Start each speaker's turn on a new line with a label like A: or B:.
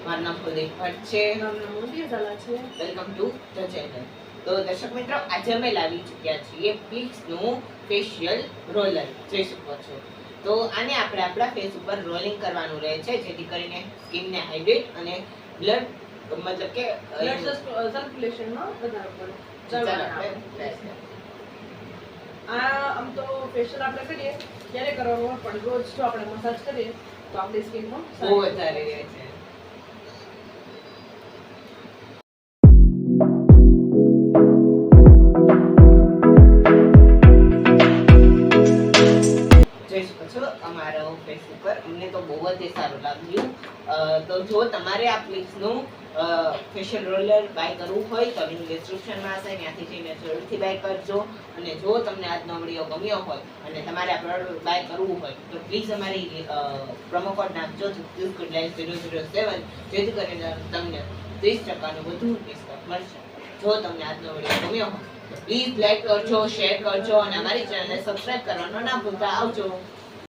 A: મારું નામ કુલદીપ ભટ્ટ છે.
B: મારું નામ મોદી ઝાલા છે.
A: Welcome to the channel. તો દર્શક મિત્રો, આજે અમે લાવી ચૂક્યા છીએ પ્લિક્સનું ફેશિયલ રોલર. જોઈ શકો છો. તો આને આપણે આપણા ફેસ ઉપર રોલિંગ કરવાનું રહે છે, જેથી કરીને સ્કિનને હાઇડ્રેટ અને બ્લડ મતલબ કે
B: બ્લડ સર્ક્યુલેશનમાં વધારો કરે.
A: ચાલો આપણે try કરીએ.
B: આમ તો ફેશિયલ આપણે કરીએ ત્યારે કરવાનું હોય, પણ રોજ જો આપણે મસાજ કરીએ તો આપણી સ્કિનમાં
A: બહુ વધારે રહે છે. જોઈ શકો છો અમારો ફેસ ઉપર અમને તો બહુ જ સારું લાગ્યું. તો જો તમારે આ પ્લિક્સનું ફેશિયલ રોલર બાય કરવું હોય તો લિંક ડિસ્ક્રિપ્શનમાં હશે, ત્યાંથી જઈને જરૂરથી બાય કરજો. અને જો તમને આજનો વિડીયો ગમ્યો હોય અને તમારે આ પ્રોડક્ટ બાય કરવું હોય તો પ્લીઝ અમારી પ્રોમો કોડ નાખજો 007, જેથી કરીને તમને 30% વધુ ડિસ્કાઉન્ટ મળશે. જો તમને આજનો વિડીયો ગમ્યો હોય તો પ્લીઝ લાઈક કરજો, શેર કરજો અને અમારી ચેનલને સબસ્ક્રાઇબ કરવાનું ના ભૂલતા. આવજો.